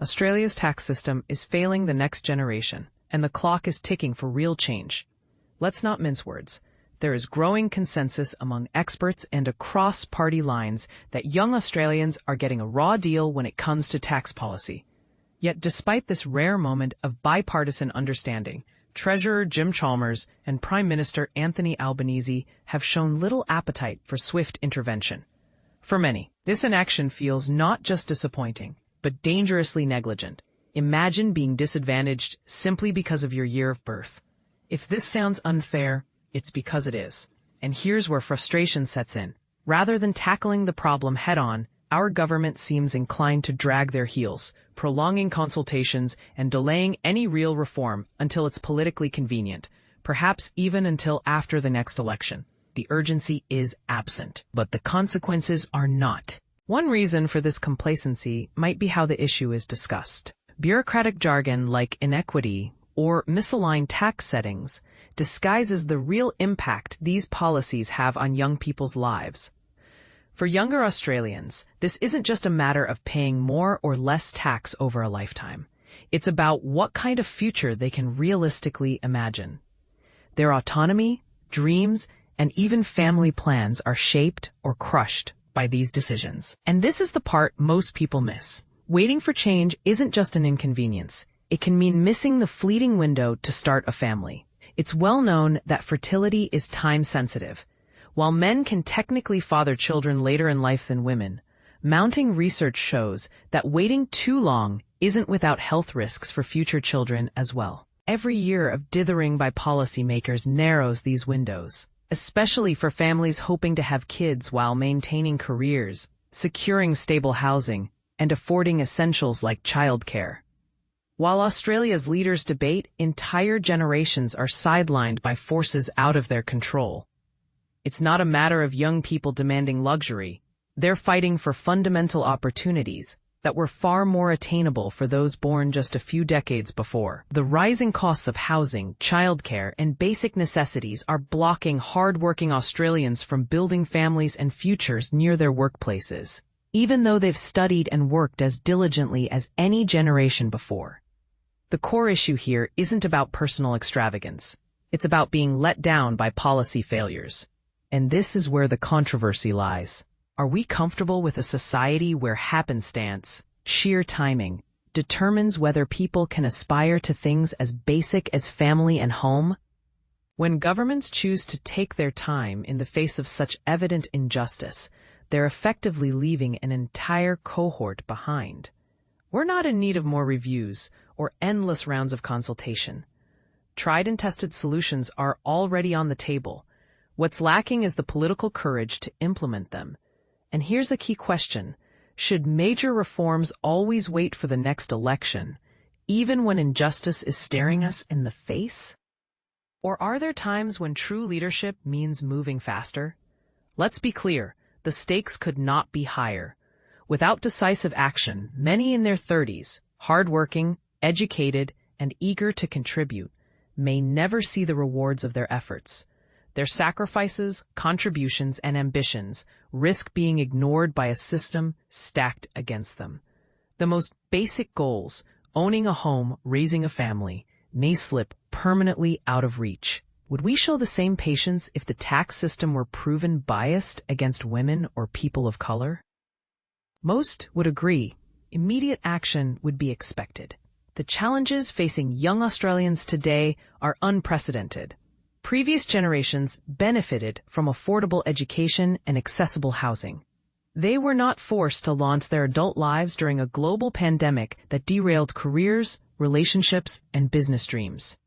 Australia's tax system is failing the next generation, and the clock is ticking for real change. Let's not mince words. There is growing consensus among experts and across party lines that young Australians are getting a raw deal when it comes to tax policy. Yet despite this rare moment of bipartisan understanding, Treasurer Jim Chalmers and Prime Minister Anthony Albanese have shown little appetite for swift intervention. For many, this inaction feels not just disappointing, but dangerously negligent. Imagine being disadvantaged simply because of your year of birth. If this sounds unfair, it's because it is. And here's where frustration sets in. Rather than tackling the problem head-on, our government seems inclined to drag their heels, prolonging consultations and delaying any real reform until it's politically convenient, perhaps even until after the next election. The urgency is absent, but the consequences are not. One reason for this complacency might be how the issue is discussed. Bureaucratic jargon like inequity or misaligned tax settings disguises the real impact these policies have on young people's lives. For younger Australians, this isn't just a matter of paying more or less tax over a lifetime. It's about what kind of future they can realistically imagine. Their autonomy, dreams, and even family plans are shaped or crushed by these decisions. And this is the part most people miss. Waiting for change isn't just an inconvenience. It can mean missing the fleeting window to start a family. It's well known that fertility is time-sensitive. While men can technically father children later in life than women, mounting research shows that waiting too long isn't without health risks for future children as well. Every year of dithering by policymakers narrows these windows, especially for families hoping to have kids while maintaining careers, securing stable housing, and affording essentials like childcare. While Australia's leaders debate, entire generations are sidelined by forces out of their control. It's not a matter of young people demanding luxury. They're fighting for fundamental opportunities that were far more attainable for those born just a few decades before. The rising costs of housing, childcare, and basic necessities are blocking hard-working Australians from building families and futures near their workplaces, even though they've studied and worked as diligently as any generation before. The core issue here isn't about personal extravagance. It's about being let down by policy failures. And this is where the controversy lies. Are we comfortable with a society where happenstance, sheer timing, determines whether people can aspire to things as basic as family and home? When governments choose to take their time in the face of such evident injustice, they're effectively leaving an entire cohort behind. We're not in need of more reviews or endless rounds of consultation. Tried and tested solutions are already on the table. What's lacking is the political courage to implement them. And here's a key question. Should major reforms always wait for the next election, even when injustice is staring us in the face? Or are there times when true leadership means moving faster? Let's be clear, the stakes could not be higher. Without decisive action, many in their 30s, hardworking, educated, and eager to contribute, may never see the rewards of their efforts. Their sacrifices, contributions, and ambitions risk being ignored by a system stacked against them. The most basic goals, owning a home, raising a family, may slip permanently out of reach. Would we show the same patience if the tax system were proven biased against women or people of color? Most would agree. Immediate action would be expected. The challenges facing young Australians today are unprecedented. Previous generations benefited from affordable education and accessible housing. They were not forced to launch their adult lives during a global pandemic that derailed careers, relationships, and business dreams.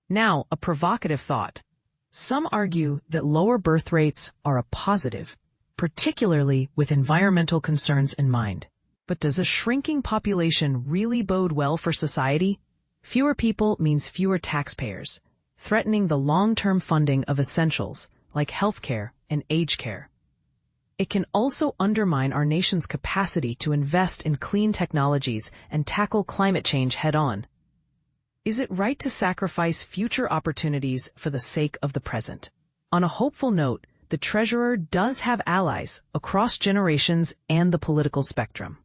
Now, a provocative thought. Some argue that lower birth rates are a positive, particularly with environmental concerns in mind. But does a shrinking population really bode well for society? Fewer people means fewer taxpayers, threatening the long-term funding of essentials like healthcare and aged care. It can also undermine our nation's capacity to invest in clean technologies and tackle climate change head-on. Is it right to sacrifice future opportunities for the sake of the present? On a hopeful note, the Treasurer does have allies across generations and the political spectrum.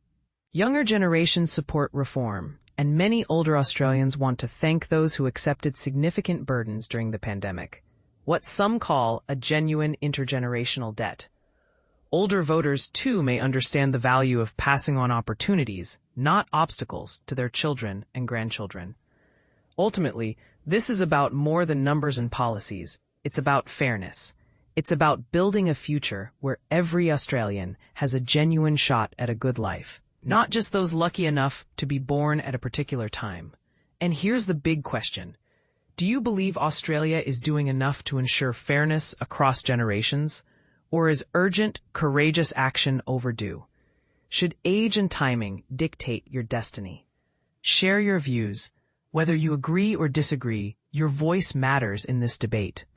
Younger generations support reform, and many older Australians want to thank those who accepted significant burdens during the pandemic, what some call a genuine intergenerational debt. Older voters, too, may understand the value of passing on opportunities, not obstacles, to their children and grandchildren. Ultimately, this is about more than numbers and policies. It's about fairness. It's about building a future where every Australian has a genuine shot at a good life, not just those lucky enough to be born at a particular time. And here's the big question. Do you believe Australia is doing enough to ensure fairness across generations? Or is urgent, courageous action overdue? Should age and timing dictate your destiny? Share your views. Whether you agree or disagree, your voice matters in this debate.